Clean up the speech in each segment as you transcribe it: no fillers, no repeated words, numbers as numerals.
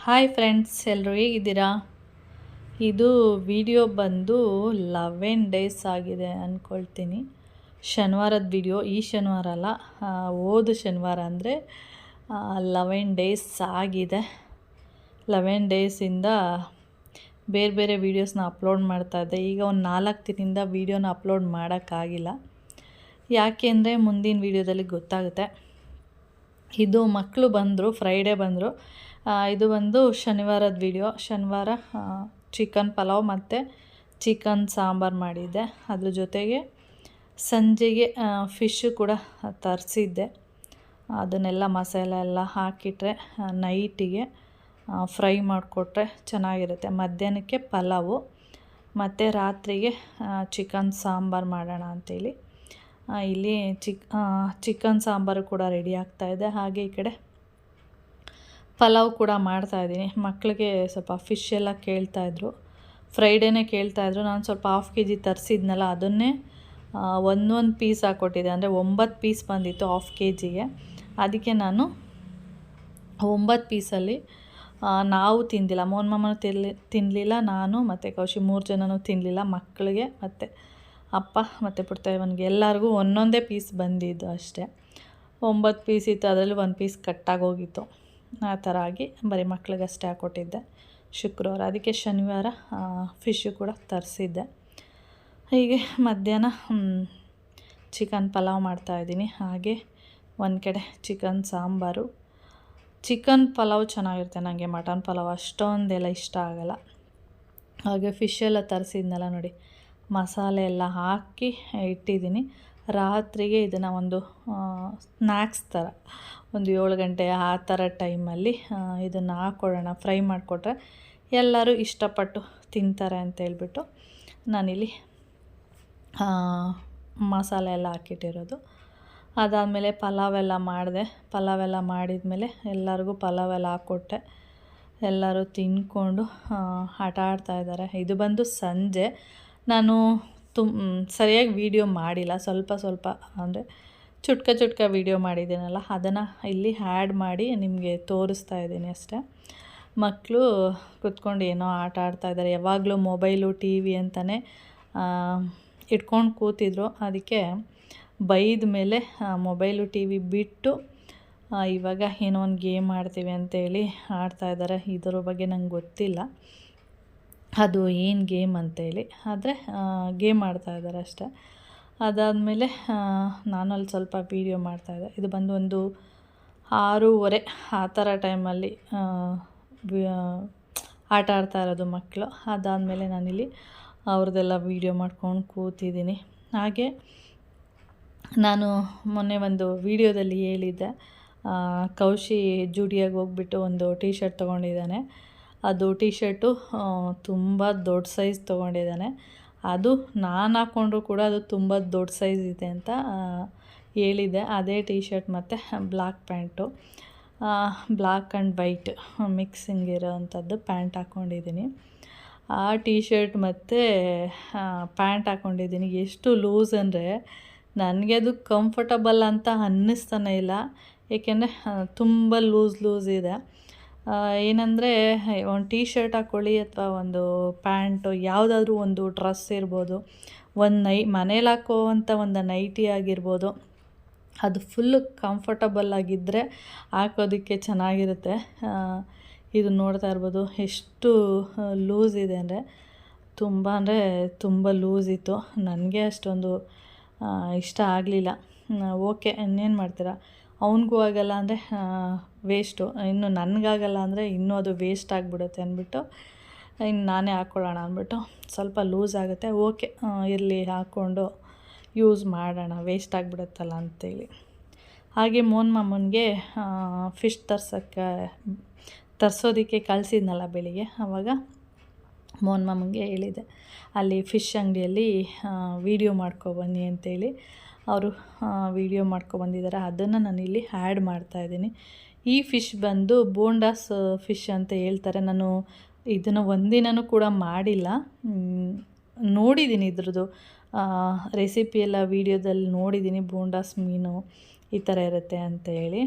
Hi friends, ಎಲ್ಲರೂ ಹೇಗಿದ್ದೀರಾ? ಇದು ವಿಡಿಯೋ ಬಂದು 11 ಡೇಸ್ ಆಗಿದೆ ಅಂದ್ಕೊಳ್ತೀನಿ. ಶನಿವಾರದ ವಿಡಿಯೋ, ಈ ಶನಿವಾರ ಅಲ್ಲ, ಹೋದ ಶನಿವಾರ ಅಂದರೆ 11 ಡೇಸ್ ಆಗಿದೆ. 11 ಡೇಸಿಂದ ಬೇರೆ ಬೇರೆ ವೀಡಿಯೋಸ್ನ ಅಪ್ಲೋಡ್ ಮಾಡ್ತಾಯಿದ್ದೆ. ಈಗ ಒಂದು 4 ದಿನದಿಂದ ವೀಡಿಯೋನ ಅಪ್ಲೋಡ್ ಮಾಡೋಕ್ಕಾಗಿಲ್ಲ. ಯಾಕೆ ಅಂದರೆ ಮುಂದಿನ ವೀಡಿಯೋದಲ್ಲಿ ಗೊತ್ತಾಗುತ್ತೆ. ಇದು ಮಕ್ಕಳು ಬಂದರು, ಫ್ರೈಡೇ ಬಂದರು. ಇದು ಒಂದು ಶನಿವಾರದ ವಿಡಿಯೋ. ಶನಿವಾರ ಚಿಕನ್ ಪಲಾವ್ ಮತ್ತು ಚಿಕನ್ ಸಾಂಬಾರು ಮಾಡಿದ್ದೆ. ಅದ್ರ ಜೊತೆಗೆ ಸಂಜೆಗೆ ಫಿಶ್ಶು ಕೂಡ ತರಿಸಿದ್ದೆ. ಅದನ್ನೆಲ್ಲ ಮಸಾಲೆ ಎಲ್ಲ ಹಾಕಿಟ್ರೆ ನೈಟಿಗೆ ಫ್ರೈ ಮಾಡಿಕೊಟ್ರೆ ಚೆನ್ನಾಗಿರುತ್ತೆ. ಮಧ್ಯಾಹ್ನಕ್ಕೆ ಪಲಾವು ಮತ್ತು ರಾತ್ರಿಗೆ ಚಿಕನ್ ಸಾಂಬಾರು ಮಾಡೋಣ ಅಂಥೇಳಿ ಇಲ್ಲಿ ಚಿಕನ್ ಸಾಂಬಾರು ಕೂಡ ರೆಡಿ ಆಗ್ತಾಯಿದೆ. ಹಾಗೆ ಈ ಕಡೆ ಪಲಾವ್ ಕೂಡ ಮಾಡ್ತಾಯಿದ್ದೀನಿ. ಮಕ್ಕಳಿಗೆ ಸ್ವಲ್ಪ ಫಿಶ್ ಎಲ್ಲ ಕೇಳ್ತಾಯಿದ್ರು, ಫ್ರೈಡೇನೇ ಕೇಳ್ತಾಯಿದ್ರು. ನಾನು ಸ್ವಲ್ಪ ½ kg ತರಿಸಿದ್ನಲ್ಲ, ಅದನ್ನೇ ಒಂದೊಂದು ಪೀಸ್ ಹಾಕ್ಕೊಟ್ಟಿದ್ದೆ. ಅಂದರೆ 9 ಪೀಸ್ ಬಂದಿತ್ತು ½ kgಗೆ. ಅದಕ್ಕೆ ನಾನು 9 ಪೀಸಲ್ಲಿ ನಾವು ತಿಂದಿಲ್ಲ, ಮೋಹನ್ ಮಾಮನೂ ತಿನ್ನಲಿಲ್ಲ, ನಾನು ಮತ್ತು ಕೌಶಿ 3 ಜನನೂ ತಿನ್ನಲಿಲ್ಲ. ಮಕ್ಕಳಿಗೆ ಮತ್ತು ಅಪ್ಪ ಮತ್ತು ಪುಟ್ಟವನಿಗೆ ಎಲ್ಲರಿಗೂ ಒಂದೊಂದೇ ಪೀಸ್ ಬಂದಿದ್ದು ಅಷ್ಟೇ. 9 ಪೀಸ್ ಇತ್ತು, ಅದರಲ್ಲಿ 1 ಪೀಸ್ ಕಟ್ಟಾಗೋಗಿತ್ತು. ಆ ಥರ ಆಗಿ ಬರೀ ಮಕ್ಳಿಗಷ್ಟೇ ಹಾಕ್ಕೊಟ್ಟಿದ್ದೆ ಶುಕ್ರವಾರ. ಅದಕ್ಕೆ ಶನಿವಾರ ಫಿಶ್ಶು ಕೂಡ ತರಿಸಿದ್ದೆ. ಹೀಗೆ ಮಧ್ಯಾಹ್ನ ಚಿಕನ್ ಪಲಾವ್ ಮಾಡ್ತಾಯಿದ್ದೀನಿ. ಹಾಗೆ ಒಂದು ಕಡೆ ಚಿಕನ್ ಸಾಂಬಾರು. ಚಿಕನ್ ಪಲಾವ್ ಚೆನ್ನಾಗಿರುತ್ತೆ, ನನಗೆ ಮಟನ್ ಪಲಾವ್ ಅಷ್ಟೊಂದೆಲ್ಲ ಇಷ್ಟ ಆಗೋಲ್ಲ. ಹಾಗೆ ಫಿಶೆಲ್ಲ ತರಿಸಿದ್ನಲ್ಲ ನೋಡಿ, ಮಸಾಲೆ ಎಲ್ಲ ಹಾಕಿ ಇಟ್ಟಿದ್ದೀನಿ. ರಾತ್ರಿಗೆ ಇದನ್ನು ಒಂದು ಸ್ನ್ಯಾಕ್ಸ್ ಥರ ಒಂದು 7 ಗಂಟೆ ಆ ಥರ ಟೈಮಲ್ಲಿ ಇದನ್ನು ಹಾಕ್ಕೊಡೋಣ, ಫ್ರೈ ಮಾಡಿಕೊಟ್ರೆ ಎಲ್ಲರೂ ಇಷ್ಟಪಟ್ಟು ತಿಂತಾರೆ ಅಂತೇಳ್ಬಿಟ್ಟು ನಾನಿಲ್ಲಿ ಮಸಾಲೆ ಎಲ್ಲ ಹಾಕಿಟ್ಟಿರೋದು. ಅದಾದಮೇಲೆ ಪಲಾವೆಲ್ಲ ಮಾಡಿದೆ. ಪಲಾವೆಲ್ಲ ಮಾಡಿದ್ಮೇಲೆ ಎಲ್ಲರಿಗೂ ಪಲಾವೆಲ್ಲ ಹಾಕ್ಕೊಟ್ಟೆ. ಎಲ್ಲರೂ ತಿಂದ್ಕೊಂಡು ಆಟ ಆಡ್ತಾಯಿದ್ದಾರೆ. ಇದು ಬಂದು ಸಂಜೆ. ನಾನು ಸರಿಯಾಗಿ ವೀಡಿಯೋ ಮಾಡಿಲ್ಲ, ಸ್ವಲ್ಪ ಅಂದರೆ ಚುಟ್ಕ ವೀಡಿಯೋ ಮಾಡಿದ್ದೀನಲ್ಲ, ಅದನ್ನು ಇಲ್ಲಿ ಆ್ಯಡ್ ಮಾಡಿ ನಿಮಗೆ ತೋರಿಸ್ತಾ ಇದ್ದೀನಿ ಅಷ್ಟೇ. ಮಕ್ಕಳು ಕುತ್ಕೊಂಡು ಏನೋ ಆಟ ಆಡ್ತಾಯಿದ್ದಾರೆ. ಯಾವಾಗಲೂ ಮೊಬೈಲು ಟಿ ವಿ ಅಂತಲೇ ಇಟ್ಕೊಂಡು ಕೂತಿದ್ರು. ಅದಕ್ಕೆ ಬೈದ ಮೇಲೆ ಮೊಬೈಲು ಟಿ ವಿ ಬಿಟ್ಟು ಇವಾಗ ಏನೋ ಒಂದು ಗೇಮ್ ಆಡ್ತೀವಿ ಅಂತೇಳಿ ಆಡ್ತಾಯಿದ್ದಾರೆ. ಇದರ ಬಗ್ಗೆ ನಂಗೆ ಗೊತ್ತಿಲ್ಲ ಅದು ಏನು ಗೇಮ್ ಅಂತೇಳಿ, ಆದರೆ ಗೇಮ್ ಆಡ್ತಾಯಿದ್ದಾರೆ ಅಷ್ಟೇ. ಅದಾದಮೇಲೆ ನಾನು ಅಲ್ಲಿ ಸ್ವಲ್ಪ ವೀಡಿಯೋ ಮಾಡ್ತಾಯಿದ್ದೆ. ಇದು ಬಂದು ಒಂದು 6:30 ಆ ಥರ ಟೈಮಲ್ಲಿ ಆಟ ಆಡ್ತಾ ಇರೋದು ಮಕ್ಕಳು. ಅದಾದಮೇಲೆ ನಾನಿಲ್ಲಿ ಅವ್ರದ್ದೆಲ್ಲ ವೀಡಿಯೋ ಮಾಡ್ಕೊಂಡು ಕೂತಿದ್ದೀನಿ. ಹಾಗೆ ನಾನು ಮೊನ್ನೆ ಒಂದು ವೀಡಿಯೋದಲ್ಲಿ ಹೇಳಿದ್ದೆ, ಕೌಶಿ ಜೂಡಿಯಾಗಿ ಹೋಗ್ಬಿಟ್ಟು ಒಂದು ಟೀ ಶರ್ಟ್ ತೊಗೊಂಡಿದ್ದಾನೆ. ಅದು ಟೀ ಶರ್ಟು ತುಂಬ ದೊಡ್ಡ ಸೈಜ್ ತೊಗೊಂಡಿದ್ದಾನೆ. ಅದು ನಾನು ಹಾಕ್ಕೊಂಡ್ರೂ ಕೂಡ ಅದು ತುಂಬ ದೊಡ್ಡ ಸೈಜ್ ಇದೆ ಅಂತ ಹೇಳಿದ್ದೆ. ಅದೇ ಟೀ ಶರ್ಟ್ ಮತ್ತು black pant, black and white mixing ಇರೋ ಅಂಥದ್ದು ಪ್ಯಾಂಟ್ ಹಾಕ್ಕೊಂಡಿದ್ದೀನಿ. ಆ ಟೀ ಶರ್ಟ್ ಮತ್ತು ಪ್ಯಾಂಟ್ ಹಾಕ್ಕೊಂಡಿದ್ದೀನಿ. ಎಷ್ಟು ಲೂಸ್ ಅಂದರೆ ನನಗೆ ಅದು ಕಂಫರ್ಟಬಲ್ ಅಂತ ಅನ್ನಿಸ್ತಾನೆ ಇಲ್ಲ. ಏಕೆಂದರೆ ತುಂಬ ಲೂಸ್ ಇದೆ. ಏನಂದರೆ ಒಂದು ಟೀ ಶರ್ಟ್ ಹಾಕ್ಕೊಳ್ಳಿ ಅಥವಾ ಒಂದು ಪ್ಯಾಂಟು, ಯಾವುದಾದ್ರೂ ಒಂದು ಡ್ರೆಸ್ ಇರ್ಬೋದು, ಒಂದು ಮನೇಲಿ ಹಾಕೋವಂಥ ಒಂದು ನೈಟಿ ಆಗಿರ್ಬೋದು, ಅದು ಫುಲ್ಲು ಕಂಫರ್ಟಬಲ್ ಆಗಿದ್ದರೆ ಹಾಕೋದಕ್ಕೆ ಚೆನ್ನಾಗಿರುತ್ತೆ. ಇದು ನೋಡ್ತಾ ಇರ್ಬೋದು ಎಷ್ಟು ಲೂಸ್ ಇದೆ ಅಂದರೆ ತುಂಬ ಲೂಸ್ ಇತ್ತು. ನನಗೆ ಅಷ್ಟೊಂದು ಇಷ್ಟ ಆಗಲಿಲ್ಲ. ಓಕೆ, ಇನ್ನೇನು ಮಾಡ್ತೀರಾ, ಅವನಿಗೂ ಆಗಲ್ಲ ಅಂದರೆ ವೇಸ್ಟು, ಇನ್ನು ನನಗಾಗಲ್ಲ ಅಂದರೆ ಇನ್ನೂ ಅದು ವೇಸ್ಟ್ ಆಗಿಬಿಡುತ್ತೆ ಅಂದ್ಬಿಟ್ಟು ಇನ್ನು ನಾನೇ ಹಾಕ್ಕೊಳ್ಳೋಣ ಅಂದ್ಬಿಟ್ಟು ಸ್ವಲ್ಪ ಲೂಸ್ ಆಗುತ್ತೆ. ಓಕೆ, ಇರಲಿ, ಹಾಕ್ಕೊಂಡು ಯೂಸ್ ಮಾಡೋಣ, ವೇಸ್ಟ್ ಆಗಿಬಿಡುತ್ತಲ್ಲ ಅಂಥೇಳಿ. ಹಾಗೆ ಮೋಹನ್ ಮಾಮನಿಗೆ ಫಿಶ್ ತರಿಸೋದಕ್ಕೆ ಕಳಿಸಿದ್ನಲ್ಲ ಬೆಳಿಗ್ಗೆ, ಆವಾಗ ಮೋಹನ್ ಮಾಮನಿಗೆ ಹೇಳಿದೆ ಅಲ್ಲಿ ಫಿಶ್ ಅಂಗಡಿಯಲ್ಲಿ ವೀಡಿಯೋ ಮಾಡ್ಕೊಬನ್ನಿ ಅಂತೇಳಿ. ಅವರು ವೀಡಿಯೋ ಮಾಡ್ಕೊಬಂದಿದ್ದಾರೆ. ಅದನ್ನು ನಾನಿಲ್ಲಿ ಆ್ಯಡ್ ಮಾಡ್ತಾಯಿದ್ದೀನಿ. ಈ ಫಿಶ್ ಬಂದು ಬೋಂಡಾಸ್ ಫಿಶ್ ಅಂತ ಹೇಳ್ತಾರೆ. ನಾನು ಇದನ್ನು ಒಂದಿನೂ ಕೂಡ ಮಾಡಿಲ್ಲ, ನೋಡಿದ್ದೀನಿ ಇದ್ರದ್ದು ರೆಸಿಪಿ ಎಲ್ಲ ವೀಡಿಯೋದಲ್ಲಿ ನೋಡಿದ್ದೀನಿ. ಬೋಂಡಾಸ್ ಮೀನು ಈ ಥರ ಇರುತ್ತೆ ಅಂತ ಹೇಳಿ.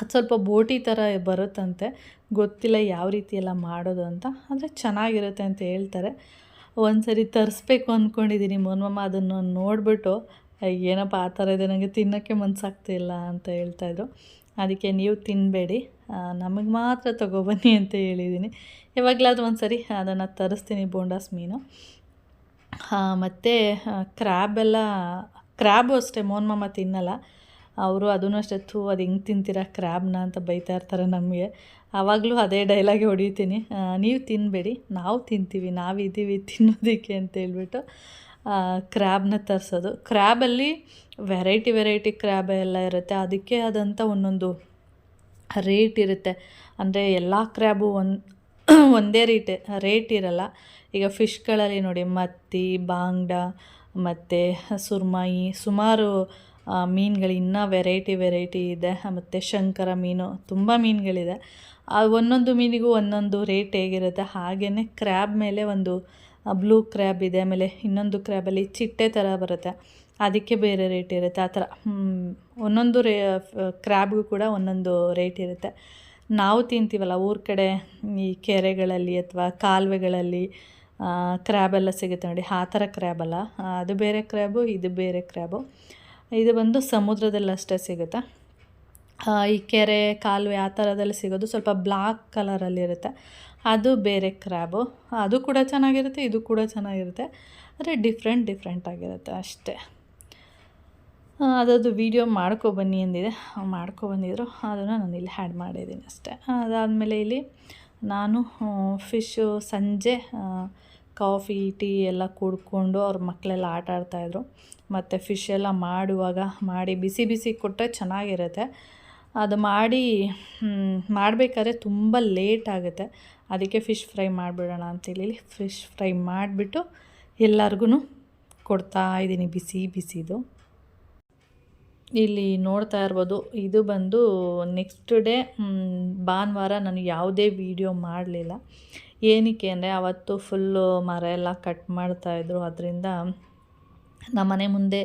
ಅದು ಸ್ವಲ್ಪ ಬೋಟಿ ಥರ ಬರುತ್ತಂತೆ, ಗೊತ್ತಿಲ್ಲ ಯಾವ ರೀತಿ ಎಲ್ಲ ಮಾಡೋದು ಅಂತ. ಆದರೆ ಚೆನ್ನಾಗಿರುತ್ತೆ ಅಂತ ಹೇಳ್ತಾರೆ. ಒಂದು ಸರಿ ತರಿಸ್ಬೇಕು ಅಂದ್ಕೊಂಡಿದ್ದೀನಿ. ಮೋನ್ಮಮ್ಮ ಅದನ್ನು ನೋಡಿಬಿಟ್ಟು ಏನಪ್ಪ ಆ ಥರ ಇದೆ, ನನಗೆ ತಿನ್ನೋಕ್ಕೆ ಮನಸ್ಸಾಗ್ತಿಲ್ಲ ಅಂತ ಹೇಳ್ತಾಯಿದ್ರು. ಅದಕ್ಕೆ ನೀವು ತಿನ್ನಬೇಡಿ, ನಮಗೆ ಮಾತ್ರ ತೊಗೊಬನ್ನಿ ಅಂತ ಹೇಳಿದ್ದೀನಿ. ಯಾವಾಗಲಾದ್ರೂ ಒಂದು ಸರಿ ಅದನ್ನು ತರಿಸ್ತೀನಿ, ಬೋಂಡಾಸ್ ಮೀನು. ಮತ್ತು ಕ್ರ್ಯಾಬು ಅಷ್ಟೇ ಮೋನ್ಮಮ್ಮ ತಿನ್ನಲ್ಲ. ಅವರು ಅದನ್ನು ಅಷ್ಟೇ, ಅದು ಹೆಂಗೆ ತಿಂತೀರಾ ಕ್ರ್ಯಾಬ್ನ ಅಂತ ಬೈತಾ ಇರ್ತಾರೆ ನಮಗೆ. ಆವಾಗಲೂ ಅದೇ ಡೈಲಾಗೆ ಹೊಡಿತೀನಿ, ನೀವು ತಿನ್ನಬೇಡಿ, ನಾವು ತಿಂತೀವಿ, ನಾವಿದ್ದೀವಿ ತಿನ್ನೋದಕ್ಕೆ ಅಂತ ಹೇಳ್ಬಿಟ್ಟು ಕ್ರ್ಯಾಬ್ನ ತರಿಸೋದು. ಕ್ರ್ಯಾಬಲ್ಲಿ ವೆರೈಟಿ ಕ್ರ್ಯಾಬ್ ಎಲ್ಲ ಇರುತ್ತೆ. ಅದಕ್ಕೆ ಆದಂಥ ಒಂದೊಂದು ರೇಟ್ ಇರುತ್ತೆ. ಅಂದರೆ ಎಲ್ಲ ಕ್ರ್ಯಾಬು ಒಂದೇ ರೇಟ್ ಇರಲ್ಲ. ಈಗ ಫಿಶ್ಗಳಲ್ಲಿ ನೋಡಿ, ಮತ್ತಿ, ಬಾಂಗ್ಡ ಮತ್ತು ಸುರ್ಮಾಯಿ, ಸುಮಾರು ಮೀನುಗಳು ಇನ್ನೂ ವೆರೈಟಿ ಇದೆ. ಮತ್ತು ಶಂಕರ ಮೀನು, ತುಂಬ ಮೀನುಗಳಿದೆ. ಒಂದೊಂದು ಮೀನಿಗೂ ಒಂದೊಂದು ರೇಟ್ ಹೇಗಿರುತ್ತೆ ಹಾಗೆಯೇ ಕ್ರ್ಯಾಬ್ ಮೇಲೆ ಒಂದು ಬ್ಲೂ ಕ್ರ್ಯಾಬ್ ಇದೆ, ಆಮೇಲೆ ಇನ್ನೊಂದು ಕ್ರ್ಯಾಬಲ್ಲಿ ಚಿಟ್ಟೆ ಥರ ಬರುತ್ತೆ, ಅದಕ್ಕೆ ಬೇರೆ ರೇಟ್ ಇರುತ್ತೆ. ಆ ಥರ ಒಂದೊಂದು ಕ್ರ್ಯಾಬ್ಗೂ ಕೂಡ ಒಂದೊಂದು ರೇಟ್ ಇರುತ್ತೆ. ನಾವು ತಿಂತೀವಲ್ಲ ಊರ ಕಡೆ ಈ ಕೆರೆಗಳಲ್ಲಿ ಅಥವಾ ಕಾಲುವೆಗಳಲ್ಲಿ ಕ್ರ್ಯಾಬೆಲ್ಲ ಸಿಗುತ್ತೆ ನೋಡಿ, ಆ ಥರ ಕ್ರ್ಯಾಬಲ್ಲ, ಅದು ಬೇರೆ ಕ್ರ್ಯಾಬು, ಇದು ಬೇರೆ ಕ್ರ್ಯಾಬು. ಇದು ಬಂದು ಸಮುದ್ರದಲ್ಲಷ್ಟೇ ಸಿಗುತ್ತೆ. ಈ ಕೆರೆ ಕಾಲುವೆ ಆ ಥರದಲ್ಲಿ ಸಿಗೋದು ಸ್ವಲ್ಪ ಬ್ಲ್ಯಾಕ್ ಕಲರಲ್ಲಿರುತ್ತೆ, ಅದು ಬೇರೆ ಕ್ರ್ಯಾಬು. ಅದು ಕೂಡ ಚೆನ್ನಾಗಿರುತ್ತೆ, ಇದು ಕೂಡ ಚೆನ್ನಾಗಿರುತ್ತೆ, ಆದರೆ ಡಿಫ್ರೆಂಟ್ ಆಗಿರುತ್ತೆ ಅಷ್ಟೇ. ಅದರದ್ದು ವೀಡಿಯೋ ಮಾಡ್ಕೊಬನ್ನಿ ಅಂದಿದೆ, ಮಾಡ್ಕೊಬಂದಿದ್ರು, ಅದನ್ನು ನಾನು ಇಲ್ಲಿ ಆ್ಯಡ್ ಮಾಡಿದ್ದೀನಿ ಅಷ್ಟೇ. ಅದಾದಮೇಲೆ ಇಲ್ಲಿ ನಾನು ಫಿಶ್ಶು ಸಂಜೆ ಕಾಫಿ ಟೀ ಎಲ್ಲ ಕುಡ್ಕೊಂಡು ಅವ್ರ ಮಕ್ಕಳೆಲ್ಲ ಆಟ ಆಡ್ತಾಯಿದ್ರು. ಮತ್ತು ಫಿಶ್ ಎಲ್ಲ ಮಾಡಿ ಬಿಸಿ ಕೊಟ್ಟರೆ ಚೆನ್ನಾಗಿರುತ್ತೆ. ಅದು ಮಾಡಬೇಕಾದ್ರೆ ತುಂಬ ಲೇಟ್ ಆಗುತ್ತೆ. ಅದಕ್ಕೆ ಫಿಶ್ ಫ್ರೈ ಮಾಡಿಬಿಡೋಣ ಅಂತೇಳಿ ಫಿಶ್ ಫ್ರೈ ಮಾಡಿಬಿಟ್ಟು ಎಲ್ಲರಿಗೂ ಕೊಡ್ತಾಯಿದ್ದೀನಿ, ಬಿಸಿದು. ಇಲ್ಲಿ ನೋಡ್ತಾ ಇರ್ಬೋದು, ಇದು ಬಂದು ನೆಕ್ಸ್ಟ್ ಡೇ ಭಾನುವಾರ ನಾನು ಯಾವುದೇ ವೀಡಿಯೋ ಮಾಡಲಿಲ್ಲ. ಏನಕ್ಕೆ ಅಂದರೆ ಅವತ್ತು ಫುಲ್ಲು ಮರ ಎಲ್ಲ ಕಟ್ ಮಾಡ್ತಾಯಿದ್ರು. ಅದರಿಂದ ನಮ್ಮನೆ ಮುಂದೆ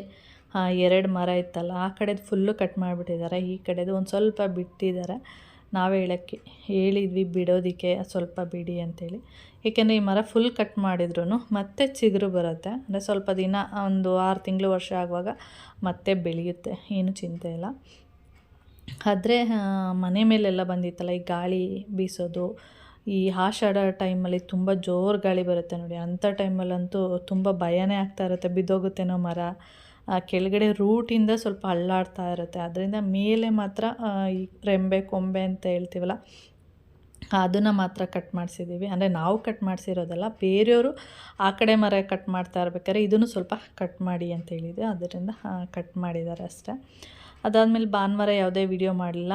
2 ಮರ ಇತ್ತಲ್ಲ, ಆ ಕಡೆದು ಫುಲ್ಲು ಕಟ್ ಮಾಡಿಬಿಟ್ಟಿದ್ದಾರೆ, ಈ ಕಡೆದು ಒಂದು ಸ್ವಲ್ಪ ಬಿಟ್ಟಿದ್ದಾರೆ. ನಾವೇ ಹೇಳಿದ್ವಿ ಬಿಡೋದಕ್ಕೆ, ಸ್ವಲ್ಪ ಬಿಡಿ ಅಂತೇಳಿ. ಏಕೆಂದರೆ ಈ ಮರ ಫುಲ್ ಕಟ್ ಮಾಡಿದ್ರು ಮತ್ತೆ ಚಿಗುರು ಬರುತ್ತೆ. ಅಂದರೆ ಸ್ವಲ್ಪ ದಿನ, ಒಂದು 6 ತಿಂಗಳು ವರ್ಷ ಆಗುವಾಗ ಮತ್ತೆ ಬೆಳೆಯುತ್ತೆ, ಏನು ಚಿಂತೆ ಇಲ್ಲ. ಆದರೆ ಮನೆ ಮೇಲೆಲ್ಲ ಬಂದಿತ್ತಲ್ಲ ಈ ಗಾಳಿ ಬೀಸೋದು, ಈ ಆಷಾಢ ಟೈಮಲ್ಲಿ ತುಂಬ ಜೋರು ಗಾಳಿ ಬರುತ್ತೆ ನೋಡಿ, ಅಂಥ ಟೈಮಲ್ಲಂತೂ ತುಂಬ ಭಯನೇ ಆಗ್ತಾ ಇರುತ್ತೆ, ಬಿದ್ದೋಗುತ್ತೇನೋ ಮರ. ಕೆಳಗಡೆ ರೂಟಿಂದ ಸ್ವಲ್ಪ ಅಲ್ಲಾಡ್ತಾ ಇರುತ್ತೆ. ಅದರಿಂದ ಮೇಲೆ ಮಾತ್ರ ಈ ರೆಂಬೆ ಕೊಂಬೆ ಅಂತ ಹೇಳ್ತೀವಲ್ಲ, ಅದನ್ನು ಮಾತ್ರ ಕಟ್ ಮಾಡಿಸಿದ್ದೀವಿ. ಅಂದರೆ ನಾವು ಕಟ್ ಮಾಡಿಸಿರೋದಲ್ಲ, ಬೇರೆಯವರು ಆ ಕಡೆ ಮರ ಕಟ್ ಮಾಡ್ತಾ ಇರ್ಬೇಕಾದ್ರೆ ಇದನ್ನು ಸ್ವಲ್ಪ ಕಟ್ ಮಾಡಿ ಅಂತ ಹೇಳಿದೆ, ಅದರಿಂದ ಕಟ್ ಮಾಡಿದ್ದಾರೆ ಅಷ್ಟೇ. ಅದಾದಮೇಲೆ ಭಾನುವಾರ ಯಾವುದೇ ವಿಡಿಯೋ ಮಾಡಲಿಲ್ಲ,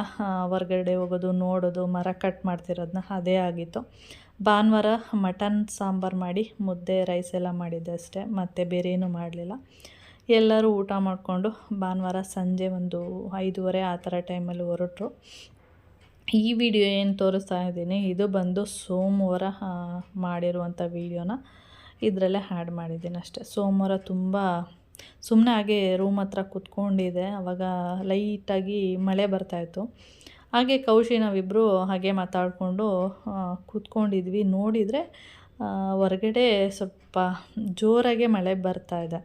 ಹೊರ್ಗಡೆ ಹೋಗೋದು, ನೋಡೋದು, ಮರ ಕಟ್ ಮಾಡ್ತಿರೋದನ್ನ ಅದೇ ಆಗಿತ್ತು. ಭಾನುವಾರ ಮಟನ್ ಸಾಂಬಾರು ಮಾಡಿ ಮುದ್ದೆ ರೈಸ್ ಎಲ್ಲ ಮಾಡಿದ್ದೆ ಅಷ್ಟೇ, ಮತ್ತು ಬೇರೆ ಏನೂ ಮಾಡಲಿಲ್ಲ. ಎಲ್ಲರೂ ಊಟ ಮಾಡಿಕೊಂಡು ಭಾನುವಾರ ಸಂಜೆ ಒಂದು 5:30 ಆ ಥರ ಟೈಮಲ್ಲಿ ಹೊರಟರು. ಈ ವಿಡಿಯೋ ಏನು ತೋರಿಸ್ತಾ ಇದ್ದೀನಿ, ಇದು ಬಂದು ಸೋಮವಾರ ಮಾಡಿರುವಂಥ ವೀಡಿಯೋನ ಇದರಲ್ಲೇ ಆ್ಯಡ್ ಮಾಡಿದ್ದೀನಿ ಅಷ್ಟೇ. ಸೋಮವಾರ ತುಂಬ ಸುಮ್ಮನೆ ಹಾಗೆ ರೂಮ್ ಹತ್ರ ಕೂತ್ಕೊಂಡಿದ್ದೆ, ಆವಾಗ ಲೈಟಾಗಿ ಮಳೆ ಬರ್ತಾಯಿತ್ತು. ಹಾಗೆ ಕೌಶಿ ನಾವಿಬ್ಬರು ಹಾಗೆ ಮಾತಾಡಿಕೊಂಡು ಕೂತ್ಕೊಂಡಿದ್ವಿ. ನೋಡಿದರೆ ಹೊರಗಡೆ ಸ್ವಲ್ಪ ಜೋರಾಗೆ ಮಳೆ ಬರ್ತಾಯಿದೆ.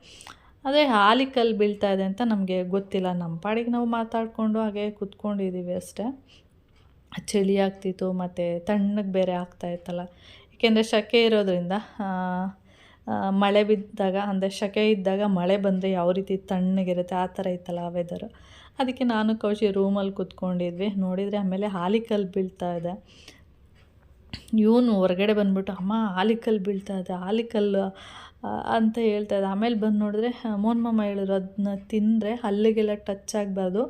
ಅದೇ ಆಲಿಕಲ್ಲು ಬೀಳ್ತಾಯಿದೆ ಅಂತ ನಮಗೆ ಗೊತ್ತಿಲ್ಲ, ನಮ್ಮ ಪಾಡಿಗೆ ನಾವು ಮಾತಾಡಿಕೊಂಡು ಹಾಗೆ ಕೂತ್ಕೊಂಡಿದ್ದೀವಿ ಅಷ್ಟೇ. ಚಳಿ ಆಗ್ತಿತ್ತು ಮತ್ತು ತಣ್ಣಗೆ ಬೇರೆ ಆಗ್ತಾಯಿತ್ತಲ್ಲ, ಏಕೆಂದರೆ ಸೆಕೆ ಇರೋದ್ರಿಂದ ಮಳೆ ಬಿದ್ದಾಗ, ಅಂದರೆ ಸೆಕೆ ಇದ್ದಾಗ ಮಳೆ ಬಂದರೆ ಯಾವ ರೀತಿ ತಣ್ಣಗಿರುತ್ತೆ ಆ ಥರ ಇತ್ತಲ್ಲ ವೆದರು. ಅದಕ್ಕೆ ನಾನು ಕೌಶಿ ರೂಮಲ್ಲಿ ಕೂತ್ಕೊಂಡಿದ್ವಿ. ನೋಡಿದರೆ ಆಮೇಲೆ ಆಲಿಕಲ್ಲು ಬೀಳ್ತಾಯಿದೆ. ಇವನು ಹೊರಗಡೆ ಬಂದುಬಿಟ್ಟು, ಅಮ್ಮ ಆಲಿಕಲ್ಲು ಬೀಳ್ತಾಯಿದೆ, ಆಲಿಕಲ್ಲು ಅಂತ ಹೇಳ್ತಾಯಿದ್ದೆ. ಆಮೇಲೆ ಬಂದು ನೋಡಿದ್ರೆ ಮೋನ್ಮಮ್ಮ ಹೇಳಿದ್ರು, ಅದನ್ನ ತಿಂದರೆ ಹಲ್ಲಿಗೆಲ್ಲ ಟಚ್ ಆಗಬಾರ್ದು,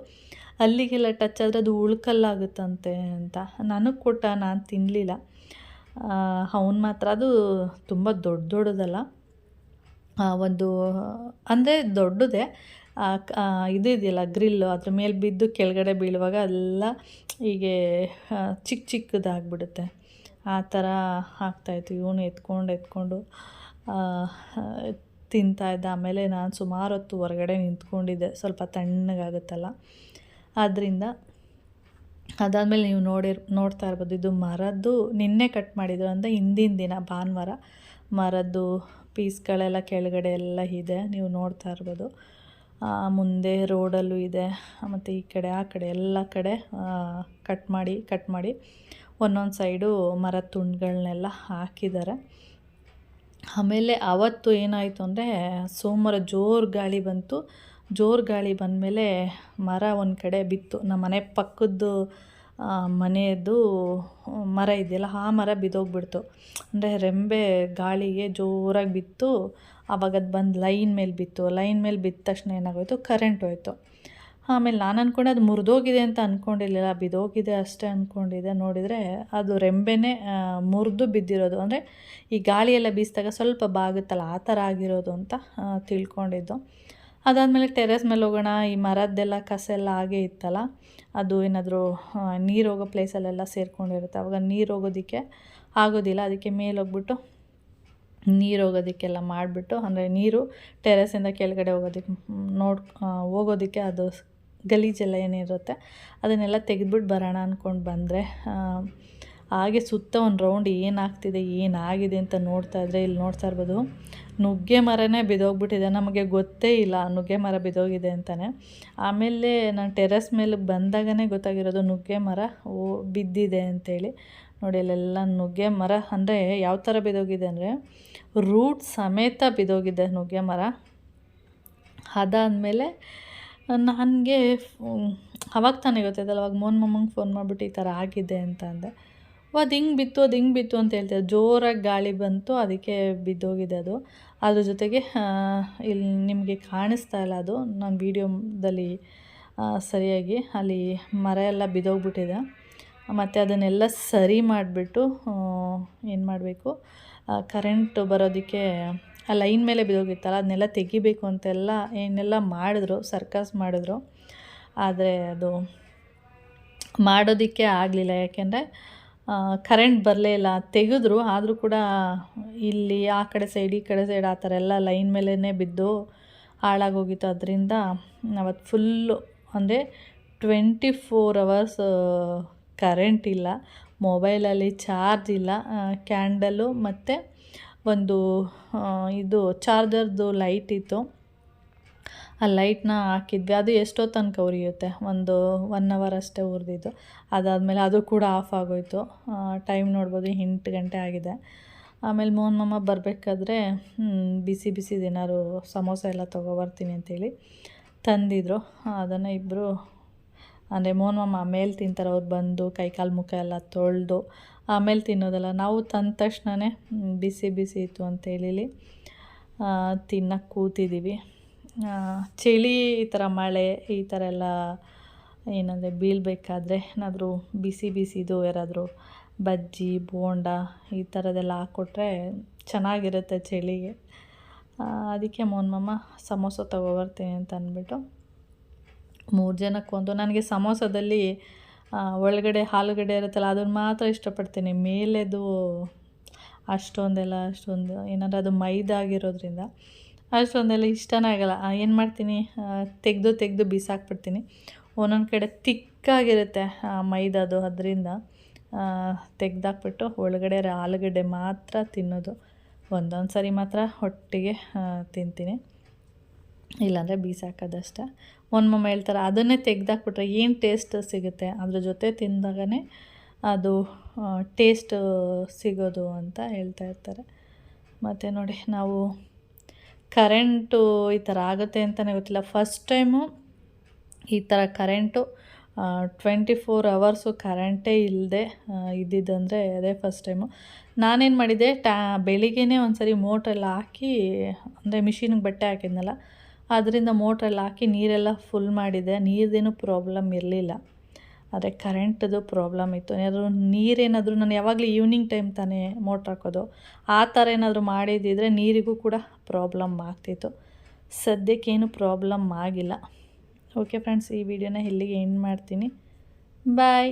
ಹಲ್ಲಿಗೆಲ್ಲ ಟಚ್ ಆದರೆ ಅದು ಉಳ್ಕಲ್ಲಾಗುತ್ತಂತೆ ಅಂತ. ನನಗೆ ಕೊಟ್ಟ, ನಾನು ತಿನ್ನಲಿಲ್ಲ. ಅವನು ಮಾತ್ರ, ಅದು ತುಂಬ ದೊಡ್ಡದಲ್ಲ, ಒಂದು ಅಂದರೆ ದೊಡ್ಡದೇ, ಇದೆಯಲ್ಲ ಗ್ರಿಲ್ಲು, ಅದ್ರ ಮೇಲೆ ಬಿದ್ದು ಕೆಳಗಡೆ ಬೀಳುವಾಗ ಎಲ್ಲ ಹೀಗೆ ಚಿಕ್ಕದಾಗ್ಬಿಡುತ್ತೆ, ಆ ಥರ ಆಗ್ತಾಯಿತ್ತು. ಇವನು ಎತ್ಕೊಂಡು ತಿಂತಾಯಿದ್ದ. ಆಮೇಲೆ ನಾನು ಸುಮಾರು ಹೊತ್ತು ಹೊರಗಡೆ ನಿಂತ್ಕೊಂಡಿದ್ದೆ, ಸ್ವಲ್ಪ ತಣ್ಣಗಾಗುತ್ತಲ್ಲ ಆದ್ದರಿಂದ. ಅದಾದಮೇಲೆ ನೀವು ನೋಡ್ತಾ ಇರ್ಬೋದು, ಇದು ಮರದ್ದು ನಿನ್ನೆ ಕಟ್ ಮಾಡಿದ್ರು ಅಂದರೆ ಹಿಂದಿನ ದಿನ ಭಾನುವಾರ ಮರದ್ದು ಪೀಸ್ಗಳೆಲ್ಲ ಕೆಳಗಡೆ ಎಲ್ಲ ಇದೆ, ನೀವು ನೋಡ್ತಾ ಇರ್ಬೋದು. ಮುಂದೆ ರೋಡಲ್ಲೂ ಇದೆ, ಮತ್ತು ಈ ಕಡೆ ಆ ಕಡೆ ಎಲ್ಲ ಕಡೆ ಕಟ್ ಮಾಡಿ ಒಂದೊಂದು ಸೈಡು ಮರದ ತುಂಡುಗಳನ್ನೆಲ್ಲ ಹಾಕಿದ್ದಾರೆ. ಆಮೇಲೆ ಅವತ್ತು ಏನಾಯಿತು ಅಂದರೆ ಸೋಮವಾರ ಜೋರು ಗಾಳಿ ಬಂತು. ಜೋರು ಗಾಳಿ ಬಂದಮೇಲೆ ಮರ ಒಂದು ಕಡೆ ಬಿತ್ತು. ನಮ್ಮ ಮನೆ ಪಕ್ಕದ್ದು ಮನೆಯದ್ದು ಮರ ಇದೆಯಲ್ಲ, ಆ ಮರ ಬಿದ್ದೋಗ್ಬಿಡ್ತು. ಅಂದರೆ ರೆಂಬೆ ಗಾಳಿಗೆ ಜೋರಾಗಿ ಬಿತ್ತು. ಆವಾಗ ಅದು ಬಂದು ಲೈನ್ ಮೇಲೆ ಬಿತ್ತು. ಲೈನ್ ಮೇಲೆ ಬಿದ್ದ ತಕ್ಷಣ ಏನಾಗೋಯಿತು, ಕರೆಂಟ್ ಹೋಯಿತು. ಆಮೇಲೆ ನಾನು ಅಂದ್ಕೊಂಡೆ ಅದು ಮುರಿದೋಗಿದೆ ಅಂತ ಅಂದ್ಕೊಂಡಿರಲಿಲ್ಲ, ಬಿದ್ದೋಗಿದೆ ಅಷ್ಟೇ ಅಂದ್ಕೊಂಡಿದ್ದೆ. ನೋಡಿದರೆ ಅದು ರೆಂಬೆನೇ ಮುರಿದು ಬಿದ್ದಿರೋದು. ಅಂದರೆ ಈ ಗಾಳಿಯೆಲ್ಲ ಬೀಸಿದಾಗ ಸ್ವಲ್ಪ ಬಾಗುತ್ತಲ್ಲ, ಆ ಥರ ಆಗಿರೋದು ಅಂತ ತಿಳ್ಕೊಂಡಿದ್ದು. ಅದಾದಮೇಲೆ ಟೆರೆಸ್ ಮೇಲೆ ಹೋಗೋಣ, ಈ ಮರದ್ದೆಲ್ಲ ಕಸ ಎಲ್ಲ ಹಾಗೇ ಇತ್ತಲ್ಲ, ಅದು ಏನಾದರೂ ನೀರು ಹೋಗೋ ಪ್ಲೇಸಲ್ಲೆಲ್ಲ ಸೇರ್ಕೊಂಡಿರುತ್ತೆ. ಆವಾಗ ನೀರು ಹೋಗೋದಕ್ಕೆ ಆಗೋದಿಲ್ಲ, ಅದಕ್ಕೆ ಮೇಲೆ ಹೋಗ್ಬಿಟ್ಟು ನೀರು ಹೋಗೋದಕ್ಕೆಲ್ಲ ಮಾಡಿಬಿಟ್ಟು, ಅಂದರೆ ನೀರು ಟೆರೆಸಿಂದ ಕೆಳಗಡೆ ಹೋಗೋದಕ್ಕೆ ಅದು ಗಲೀಜೆಲ್ಲ ಏನಿರುತ್ತೆ ಅದನ್ನೆಲ್ಲ ತೆಗೆದ್ಬಿಟ್ಟು ಬರೋಣ ಅಂದ್ಕೊಂಡು ಬಂದರೆ, ಹಾಗೆ ಸುತ್ತ ಒಂದು ರೌಂಡ್ ಏನಾಗ್ತಿದೆ ಏನಾಗಿದೆ ಅಂತ ನೋಡ್ತಾ ಇದ್ದರೆ, ಇಲ್ಲಿ ನೋಡ್ತಾ ಇರ್ಬೋದು ನುಗ್ಗೆ ಮರನೇ ಬಿದ್ದೋಗ್ಬಿಟ್ಟಿದೆ. ನಮಗೆ ಗೊತ್ತೇ ಇಲ್ಲ ನುಗ್ಗೆ ಮರ ಬಿದ್ದೋಗಿದೆ ಅಂತಲೇ. ಆಮೇಲೆ ನಾನು ಟೆರೆಸ್ ಮೇಲೆ ಬಂದಾಗನೇ ಗೊತ್ತಾಗಿರೋದು ನುಗ್ಗೆ ಮರ ಬಿದ್ದಿದೆ ಅಂಥೇಳಿ. ನೋಡಿ ಅಲ್ಲೆಲ್ಲ ನುಗ್ಗೆ ಮರ, ಅಂದರೆ ಯಾವ ಥರ ಬಿದ್ದೋಗಿದೆ ಅಂದರೆ ರೂಟ್ ಸಮೇತ ಬಿದ್ದೋಗಿದೆ ನುಗ್ಗೆ ಮರ. ಅದಾದಮೇಲೆ ನನಗೆ ಅವಾಗ ತಾನೇ ಗೊತ್ತಾಯ್ತಲ್ಲ, ಅವಾಗ ಮಮ್ಮಂಗೆ ಫೋನ್ ಮಾಡಿಬಿಟ್ಟು ಈ ಥರ ಆಗಿದೆ ಅಂತ ಅಂದೆ. ಅದು ಹಿಂಗೆ ಬಿತ್ತು ಅಂತ ಹೇಳ್ತಾರೆ. ಜೋರಾಗಿ ಗಾಳಿ ಬಂತು, ಅದಕ್ಕೆ ಬಿದ್ದೋಗಿದೆ ಅದು. ಅದ್ರ ಜೊತೆಗೆ ಇಲ್ಲಿ ನಿಮಗೆ ಕಾಣಿಸ್ತಾ ಇಲ್ಲ, ಅದು ನಾನು ವೀಡಿಯೋದಲ್ಲಿ ಸರಿಯಾಗಿ ಅಲ್ಲಿ ಮರ ಎಲ್ಲ ಬಿದ್ದೋಗ್ಬಿಟ್ಟಿದೆ. ಮತ್ತು ಅದನ್ನೆಲ್ಲ ಸರಿ ಮಾಡಿಬಿಟ್ಟು ಏನು ಮಾಡಬೇಕು, ಕರೆಂಟ್ ಬರೋದಕ್ಕೆ ಆ ಲೈನ್ ಮೇಲೆ ಬಿದ್ದೋಗಿತ್ತಲ್ಲ ಅದನ್ನೆಲ್ಲ ತೆಗಿಬೇಕು ಅಂತೆಲ್ಲ ಏನೆಲ್ಲ ಮಾಡಿದ್ರು, ಸರ್ಕಸ್ ಮಾಡಿದ್ರು. ಆದರೆ ಅದು ಮಾಡೋದಕ್ಕೆ ಆಗಲಿಲ್ಲ, ಯಾಕೆಂದರೆ ಕರೆಂಟ್ ಬರಲೇ ಇಲ್ಲ. ತೆಗೆದ್ರು, ಆದರೂ ಕೂಡ ಇಲ್ಲಿ ಆ ಕಡೆ ಸೈಡ್ ಈ ಕಡೆ ಸೈಡ್ ಆ ಥರ ಎಲ್ಲ ಲೈನ್ ಮೇಲೇ ಬಿದ್ದು ಹಾಳಾಗೋಗಿತ್ತು. ಅದರಿಂದ ಅವತ್ತು ಫುಲ್ಲು ಅಂದರೆ 24 hours ಕರೆಂಟ್ ಇಲ್ಲ, ಮೊಬೈಲಲ್ಲಿ ಚಾರ್ಜ್ ಇಲ್ಲ, ಕ್ಯಾಂಡಲು ಮತ್ತು ಒಂದು ಇದು ಚಾರ್ಜರ್ದು ಲೈಟ್ ಇತ್ತು, ಆ ಲೈಟ್ನ ಹಾಕಿದ್ವಿ. ಅದು ಎಷ್ಟೋ ತನಕ ಉರಿಯುತ್ತೆ, ಒಂದು 1 hour ಅಷ್ಟೇ ಉರಿದಿದ್ದು. ಅದಾದಮೇಲೆ ಅದು ಕೂಡ ಆಫ್ ಆಗೋಯಿತು. ಟೈಮ್ ನೋಡ್ಬೋದು 8 ಗಂಟೆ ಆಗಿದೆ. ಆಮೇಲೆ ಮಮ್ಮ ಬರಬೇಕಾದ್ರೆ ಬಿಸಿದೇನಾದ್ರು ಸಮೋಸ ಎಲ್ಲ ತೊಗೊಬರ್ತೀನಿ ಅಂತೇಳಿ ತಂದಿದ್ರು. ಅದನ್ನು ಇಬ್ಬರು ಅಂದರೆ ಮಮ್ಮ ಆಮೇಲೆ ತಿಂತಾರೆ, ಅವ್ರು ಬಂದು ಕೈಕಾಲು ಮುಖ ಎಲ್ಲ ತೊಳೆದು ಆಮೇಲೆ ತಿನ್ನೋದಲ್ಲ. ನಾವು ತಂದ ತಕ್ಷಣವೇ ಬಿಸಿ ಇತ್ತು ಅಂತೇಳಿ ತಿನ್ನಕ್ಕೆ ಕೂತಿದ್ದೀವಿ. ಚಳಿ, ಈ ಥರ ಮಳೆ, ಈ ಥರ ಎಲ್ಲ ಏನಂದರೆ ಬೀಳಬೇಕಾದ್ರೆ ಏನಾದರೂ ಬಿಸಿದು ಯಾರಾದರೂ ಬಜ್ಜಿ ಬೋಂಡ ಈ ಥರದ್ದೆಲ್ಲ ಹಾಕ್ಕೊಟ್ರೆ ಚೆನ್ನಾಗಿರುತ್ತೆ ಚಳಿಗೆ. ಅದಕ್ಕೆ ಮಮ್ಮ ಸಮೋಸ ತೊಗೊಬರ್ತೀನಿ ಅಂತ ಅಂದ್ಬಿಟ್ಟು 3 ಜನಕ್ಕೊಂದು. ನನಗೆ ಸಮೋಸದಲ್ಲಿ ಒಳಗಡೆ ಆಲೂಗಡ್ಡೆ ಇರುತ್ತಲ್ಲ ಅದನ್ನು ಮಾತ್ರ ಇಷ್ಟಪಡ್ತೀನಿ. ಮೇಲೆದು ಅಷ್ಟೊಂದು ಏನಾದರೂ ಅದು ಮೈದಾ ಆಗಿರೋದ್ರಿಂದ ಅಷ್ಟೊಂದೆಲ್ಲ ಇಷ್ಟನೇ ಆಗಲ್ಲ. ಏನು ಮಾಡ್ತೀನಿ, ತೆಗೆದು ಬಿಸಾಕ್ಬಿಡ್ತೀನಿ. ಒಂದೊಂದು ಕಡೆ ತಿಕ್ಕಾಗಿರುತ್ತೆ ಮೈದಾದು, ಅದರಿಂದ ತೆಗೆದಾಕ್ಬಿಟ್ಟು ಒಳಗಡೆ ಆಲೂಗಡ್ಡೆ ಮಾತ್ರ ತಿನ್ನೋದು. ಒಂದೊಂದು ಸರಿ ಮಾತ್ರ ಒಟ್ಟಿಗೆ ತಿಂತೀನಿ, ಇಲ್ಲಾಂದರೆ ಬೀಸಾಕೋದಷ್ಟೆ. ಮಮ್ಮ ಹೇಳ್ತಾರೆ ಅದನ್ನೇ ತೆಗೆದಾಕ್ಬಿಟ್ರೆ ಏನು ಟೇಸ್ಟ್ ಸಿಗುತ್ತೆ, ಅದ್ರ ಜೊತೆ ತಿಂದಾಗನೇ ಅದು ಟೇಸ್ಟ್ ಸಿಗೋದು ಅಂತ ಹೇಳ್ತಾ ಇರ್ತಾರೆ. ಮತ್ತು ನೋಡಿ, ನಾವು ಕರೆಂಟು ಈ ಥರ ಆಗುತ್ತೆ ಅಂತಲೇ ಗೊತ್ತಿಲ್ಲ. ಫಸ್ಟ್ ಟೈಮು ಈ ಥರ ಕರೆಂಟು 24 hours ಕರೆಂಟೇ ಇಲ್ಲದೆ ಇದ್ದಿದ್ದಂದರೆ ಅದೇ ಫಸ್ಟ್ ಟೈಮು. ನಾನೇನು ಮಾಡಿದ್ದೆ, ಬೆಳಿಗ್ಗೆನೇ ಒಂದು ಸರಿ ಮೋಟ್ರೆಲ್ಲ ಹಾಕಿ, ಅಂದರೆ ಮಿಷಿನಿಗೆ ಬಟ್ಟೆ ಹಾಕಿದ್ನಲ್ಲ ಅದರಿಂದ ಮೋಟ್ರೆಲ್ಲ ಹಾಕಿ ನೀರೆಲ್ಲ ಫುಲ್ ಮಾಡಿದ್ದೆ. ನೀರ್ದೇನು ಪ್ರಾಬ್ಲಮ್ ಇರಲಿಲ್ಲ, ಆದರೆ ಕರೆಂಟದು ಪ್ರಾಬ್ಲಮ್ ಇತ್ತು. ನೀರೇನಾದರೂ ನಾನು ಯಾವಾಗಲೂ ಈವ್ನಿಂಗ್ ಟೈಮ್ ತಾನೇ ಮೋಟ್ರ್ ಹಾಕೋದು, ಆ ಥರ ಏನಾದರೂ ಮಾಡಿದ್ದಿದ್ರೆ ನೀರಿಗೂ ಕೂಡ ಪ್ರಾಬ್ಲಮ್ ಆಗ್ತಿತ್ತು. ಸದ್ಯಕ್ಕೇನು ಪ್ರಾಬ್ಲಮ್ ಆಗಿಲ್ಲ. ಓಕೆ ಫ್ರೆಂಡ್ಸ್, ಈ ವಿಡಿಯೋನ ಇಲ್ಲಿಗೆ ಎಂಡ್ ಮಾಡ್ತೀನಿ. ಬಾಯ್.